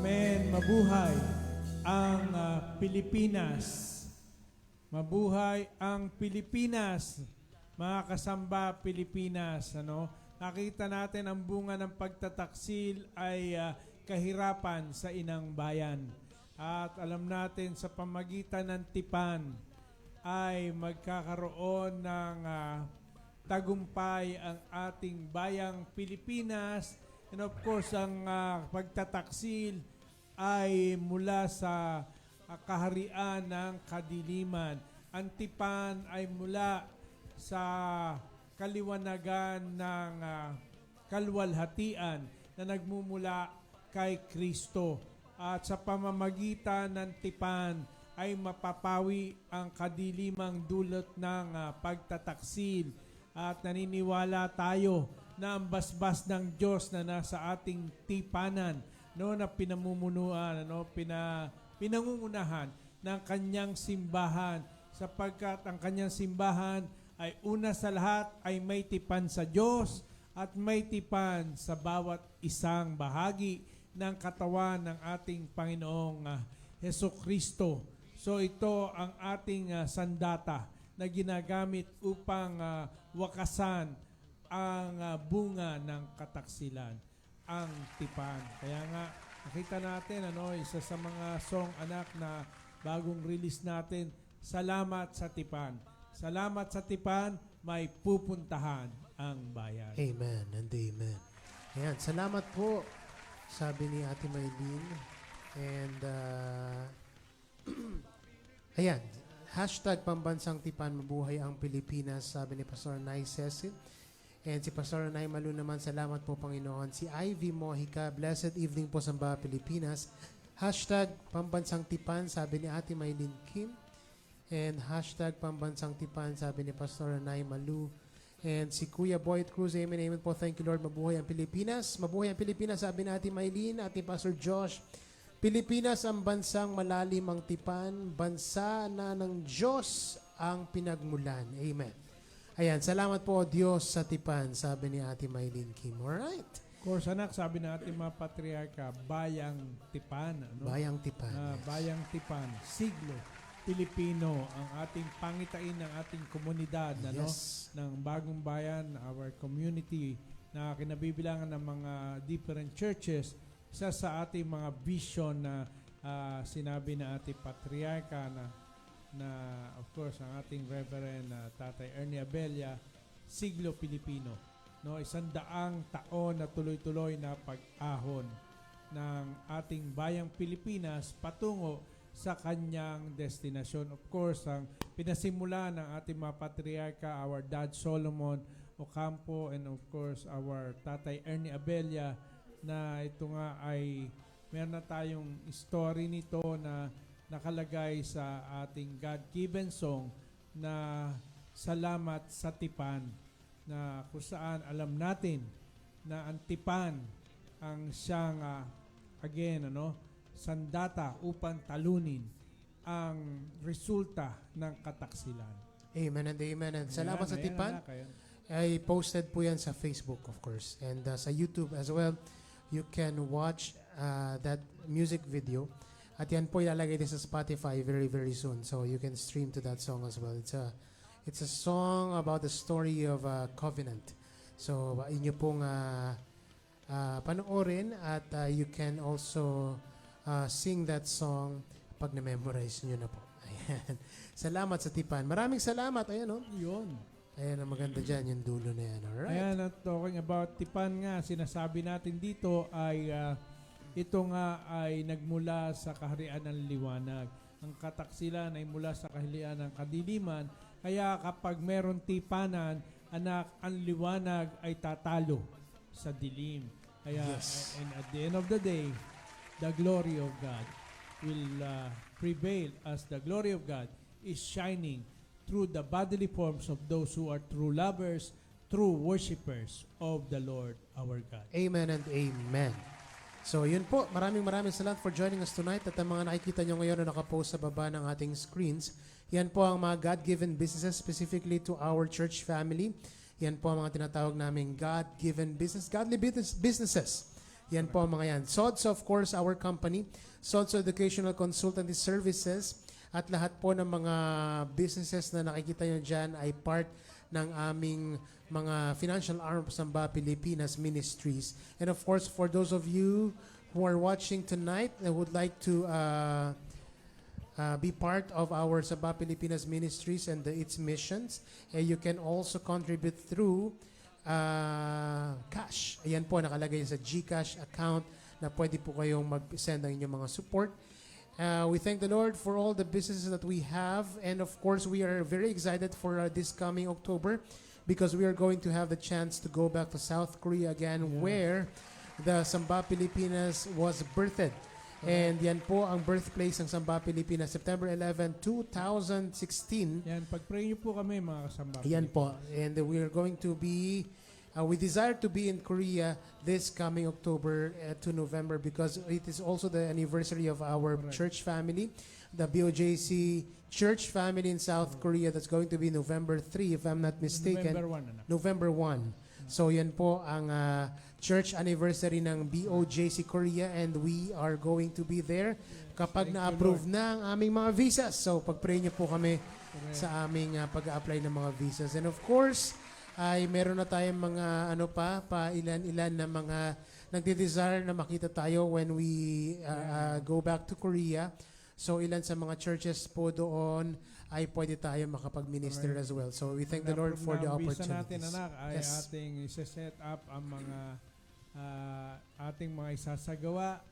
Amen. Mabuhay ang Pilipinas. Mabuhay ang Pilipinas. Mga kasamba Pilipinas, ano? Nakita natin ang bunga ng pagtataksil ay kahirapan sa inang bayan. At alam natin sa pamagitan ng tipan ay magkakaroon ng tagumpay ang ating bayang Pilipinas. And of course, ang pagtataksil ay mula sa kaharian ng kadiliman. Ang tipan ay mula sa kaliwanagan ng kalwalhatian na nagmumula kay Kristo. At sa pamamagitan ng tipan ay mapapawi ang kadilimang dulot ng pagtataksil. At naniniwala tayo na ang basbas ng Diyos na nasa ating tipanan, no, na pinamumunuan, no, pinangungunahan ng kanyang simbahan, sapagkat ang kanyang simbahan ay una sa lahat ay may tipan sa Diyos at may tipan sa bawat isang bahagi ng katawan ng ating Panginoong Hesukristo. So ito ang ating sandata na ginagamit upang wakasan ang bunga ng kataksilan, ang tipan. Kaya nga, nakita natin, isa sa mga song anak na bagong release natin, Salamat sa Tipan. Salamat sa tipan, may pupuntahan ang bayan. Amen and amen. Ayan, salamat po, sabi ni Ate Maylene. And, ayan, hashtag Pambansang Tipan, mabuhay ang Pilipinas, sabi ni Pastor Nay Cecil. And si Pastor Nay Malu naman, salamat po Panginoon. Si Ivy Mojica, blessed evening po Samba Pilipinas. Hashtag Pambansang Tipan, sabi ni Ate Maylene Kim. And hashtag Pambansang Tipan, sabi ni Pastor Nay Malu. And si Kuya Boyd Cruz, amen, amen po. Thank you Lord, mabuhay ang Pilipinas. Mabuhay ang Pilipinas, sabi ni Ate Maylene, Ate Pastor Josh. Pilipinas ang bansang malalim ang tipan, bansa na ng Diyos ang pinagmulan. Amen. Ayan, salamat po Diyos sa tipan, sabi ni Ate Maylene Kim. Alright. Of course, anak, sabi na ating mga patriarka, bayang tipan. Ano? Bayang tipan. Yes. Bayang tipan, siglo Pilipino, ang ating pangitain ng ating komunidad, Yes. ng bagong bayan, our community, na kinabibilangan ng mga different churches. Isa sa ating mga vision na sinabi na ating patriarka na of course ang ating Reverend Tatay Ernie Abella, siglo Pilipino, no, 100 taon na tuloy-tuloy na pag-ahon ng ating bayang Pilipinas patungo sa kanyang destinasyon. Of course, ang pinasimula ng ating mga patriarka, our Dad Solomon Ocampo, and of course our Tatay Ernie Abella, na ito nga ay meron na tayong story nito na nakalagay sa ating God-given song na Salamat sa Tipan, na kung saan alam natin na ang tipan ang siyang sandata upang talunin ang resulta ng kataksilan. Amen and amen. And salamat sa tipan. I posted po yan sa Facebook, of course, and sa YouTube as well. You can watch that music video. At yan po ilalagay din sa Spotify very, very soon. So you can stream to that song as well. It's a song about the story of covenant. So inyo pong panoorin at you can also sing that song pag na-memorize nyo na po. Ayan. Salamat sa tipan. Maraming salamat. Ayan, Yun. Ayan, ang maganda dyan, yung dulo na yan. Alright. Ayan, at talking about tipan nga, sinasabi natin dito ay ito nga ay nagmula sa kaharian ng liwanag. Ang kataksilan ay mula sa kaharian ng kadiliman. Kaya kapag meron tipanan, anak, ang liwanag ay tatalo sa dilim. Kaya, Yes. and at the end of the day, the glory of God will prevail, as the glory of God is shining through the bodily forms of those who are true lovers, true worshipers of the Lord our God. Amen and amen. So, yun po. Maraming salamat for joining us tonight. At ang mga nakikita nyo ngayon na nakapost sa baba ng ating screens, yan po ang mga God-given businesses specifically to our church family. Yan po ang mga tinatawag naming God-given business, godly businesses. Yan po ang mga yan. SODS, of course, our company. SODS Educational Consultancy Services. At lahat po ng mga businesses na nakikita nyo dyan ay part ng aming mga financial arm sa Samba Pilipinas Ministries. And of course, for those of you who are watching tonight and would like to be part of our Samba Pilipinas Ministries and its missions, you can also contribute through cash. Ayan po, nakalagay sa GCash account na pwede po kayong mag-send ng inyong mga support. We thank the Lord for all the businesses that we have, and of course we are very excited for this coming October because we are going to have the chance to go back to South Korea again, where the Samba Pilipinas was birthed. And yan po ang birthplace ng Samba Pilipinas, September 11, 2016. Yan, pag-pray niyo po kami mga kasamba. Yan po. And we are going to be, we desire to be in Korea this coming October to November because it is also the anniversary of our church family, the BOJC church family in South Korea. That's going to be November 3, if I'm not mistaken. November 1, anak. November 1. So yan po ang church anniversary ng BOJC Korea, and we are going to be there kapag Thank you, na-approve na ang aming mga visas. So pag-pray niyo po kami Correct. sa aming pag-a-apply ng mga visas. And of course, ay meron na tayong mga ilan-ilan na mga nagde-desire na makita tayo when we go back to Korea. So ilan sa mga churches po doon ay pwede tayo makapag-minister as well. So we thank the Lord for the Ang visa opportunities. natin, anak, ay Yes. ating isa-set up ang mga ating mga isasagawa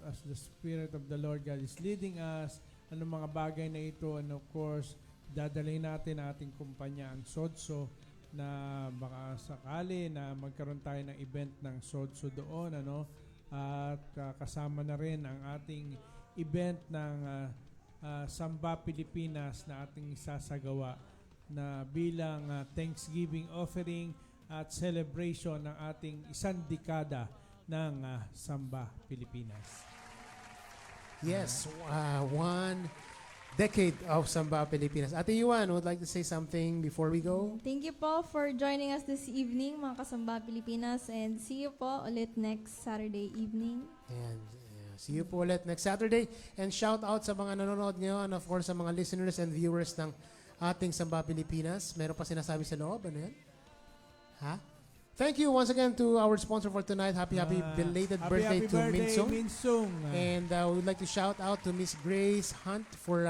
as the Spirit of the Lord God is leading us. Anong mga bagay na ito, and of course, dadalhin natin ang ating kumpanya, ang SODSO, na baka sakali na magkaroon tayo ng event ng SODSO doon, at kasama na rin ang ating event ng Samba Pilipinas na ating isasagawa na bilang Thanksgiving offering at celebration ng ating isang dekada ng Samba Pilipinas. Yes, 1 decade of Samba Pilipinas. Ate Yuan, would like to say something before we go? Thank you po for joining us this evening, mga Kasamba Pilipinas, and see you po ulit next Saturday evening. And see you po ulit next Saturday. And shout out sa mga nanonood ngayon, of course, sa mga listeners and viewers ng ating Samba Pilipinas. Meron pa sinasabi sa loob? Ano yan? Ha? Thank you once again to our sponsor for tonight. Happy belated birthday to Minsung. Minsung. And we would like to shout out to Miss Grace Hunt for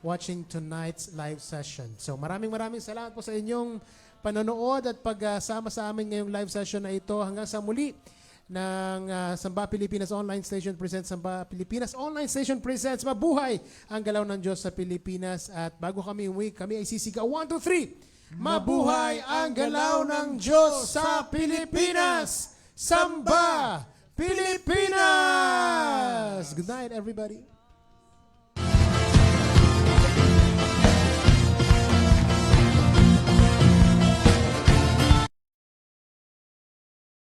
watching tonight's live session. So maraming salamat po sa inyong panonood at pagsama sa amin ngayong live session na ito. Hanggang sa muli ng Samba Pilipinas Online Station presents Samba Pilipinas Online Station presents Mabuhay ang Galaw ng Diyos sa Pilipinas. At bago kami umuwi, kami ay sisigaw 1, 2, 3. Mabuhay ang galaw ng Diyos sa Pilipinas! Samba Pilipinas! Good night, everybody.